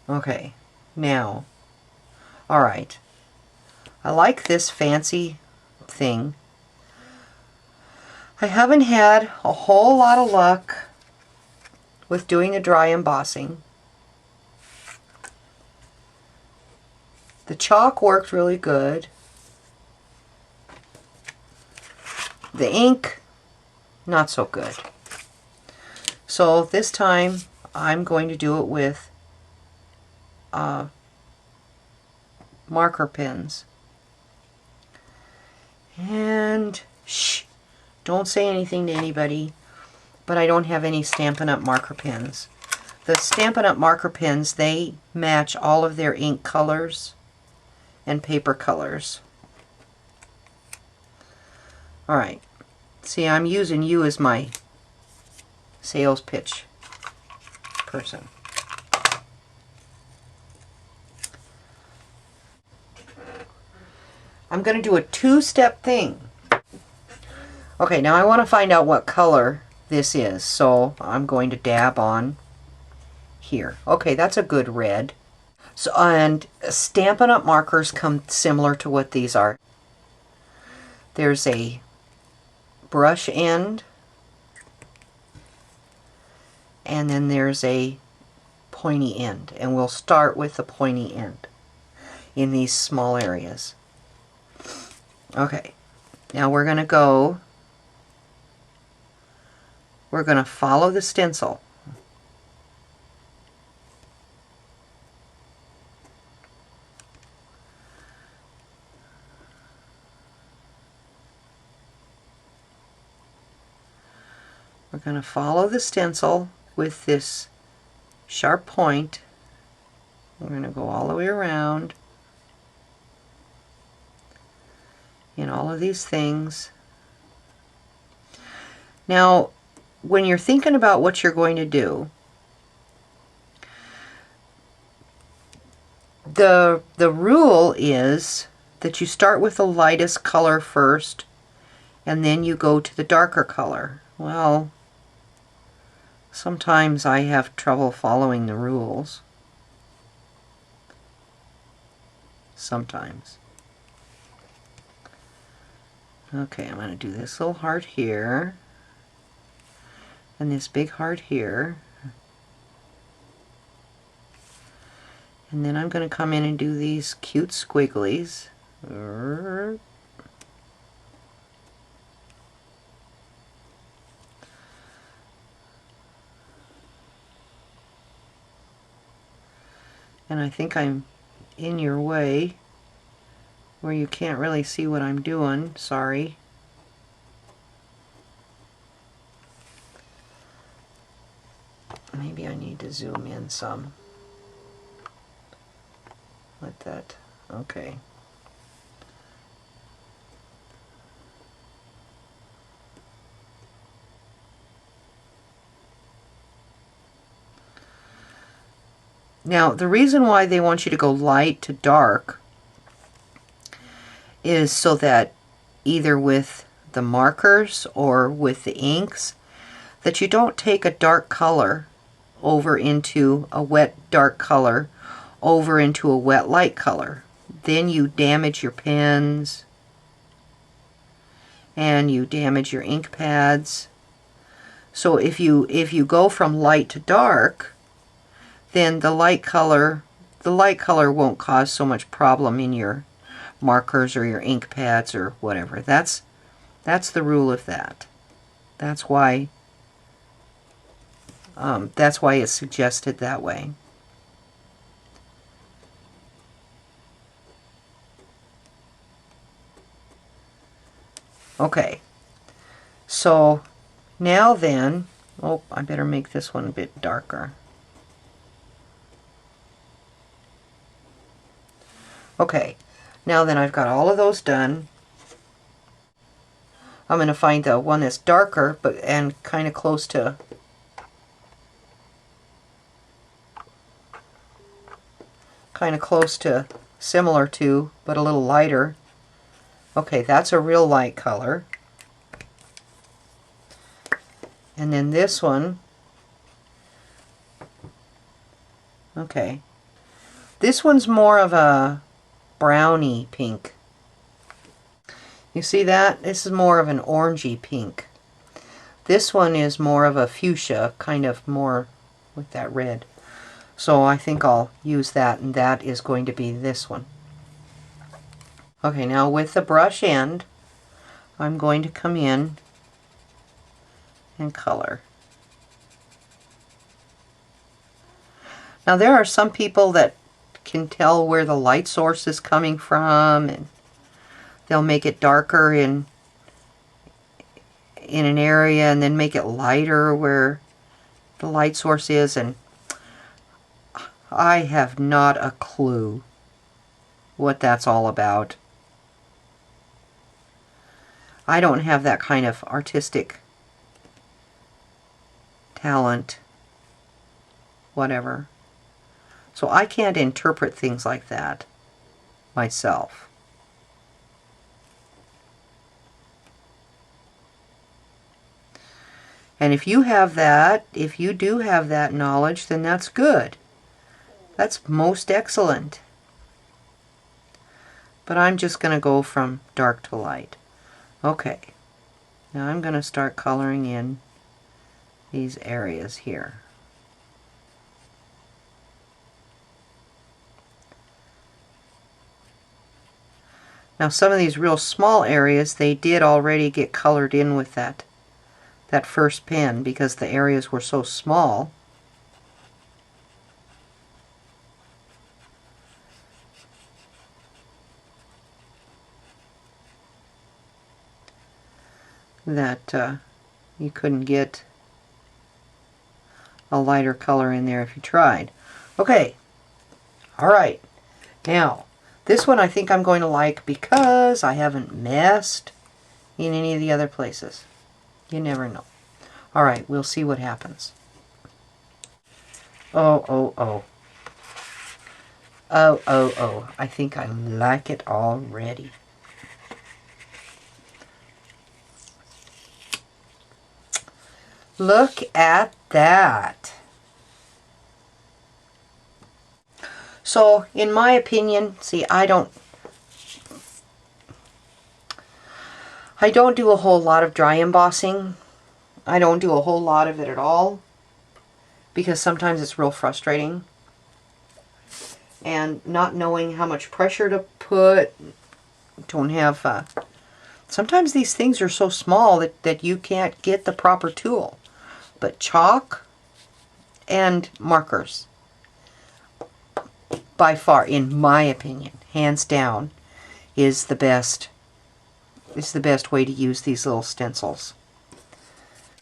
Okay, now, all right. I like this fancy thing. I haven't had a whole lot of luck with doing a dry embossing. The chalk worked really good. The ink, not so good. So this time I'm going to do it with marker pens. And shh, don't say anything to anybody, but I don't have any Stampin' Up! Marker pens. The Stampin' Up! Marker pens, they match all of their ink colors and paper colors. Alright, see, I'm using you as my sales pitch person. I'm going to do a two-step thing. Okay, now I want to find out what color this is, so I'm going to dab on here. Okay, that's a good red. So, and Stampin' Up! Markers come similar to what these are. There's a brush end, and then there's a pointy end, and we'll start with the pointy end in these small areas. Okay, now we're going to follow the stencil. We're going to follow the stencil with this sharp point. We're going to go all the way around in all of these things. Now, when you're thinking about what you're going to do, the rule is that you start with the lightest color first and then you go to the darker color. Well, sometimes I have trouble following the rules. Sometimes. Okay, I'm going to do this little heart here, and this big heart here. And then I'm going to come in and do these cute squigglies. And I think I'm in your way where you can't really see what I'm doing. Sorry. Maybe I need to zoom in some. Like that. Okay. Now, the reason why they want you to go light to dark is so that either with the markers or with the inks, that you don't take a dark color over into a wet dark color over into a wet light color. Then you damage your pens and you damage your ink pads. So if you go from light to dark, then the light color won't cause so much problem in your markers or your ink pads or whatever. That's the rule of that. That's why it's suggested that way. Okay, so now then, oh, I better make this one a bit darker. Okay, now then I've got all of those done. I'm going to find the one that's darker and kind of close to similar to, but a little lighter. Okay, that's a real light color. And then this one, okay, This one's more of a browny pink. You see that? This is more of an orangey pink. This one is more of a fuchsia, kind of more with that red. So I think I'll use that, and that is going to be this one. Okay, now with the brush end, I'm going to come in and color. Now there are some people that can tell where the light source is coming from, and they'll make it darker in an area and then make it lighter where the light source is, and I have not a clue what that's all about. I don't have that kind of artistic talent, whatever. So I can't interpret things like that myself. And if you have that, if you do have that knowledge, then that's good. That's most excellent. But I'm just going to go from dark to light. Okay. Now I'm going to start coloring in these areas here. Now some of these real small areas, they did already get colored in with that first pen because the areas were so small. That you couldn't get a lighter color in there if you tried. Okay, alright, now this one I think I'm going to like because I haven't messed in any of the other places. You never know. Alright, we'll see what happens. Oh, oh, oh. Oh, oh, oh. I think I like it already. Look at that. So, in my opinion, see, I don't do a whole lot of dry embossing. I don't do a whole lot of it at all because sometimes it's real frustrating. And not knowing how much pressure to put, don't have, sometimes these things are so small that you can't get the proper tool. But chalk and markers, by far, in my opinion, hands down, is the best way to use these little stencils.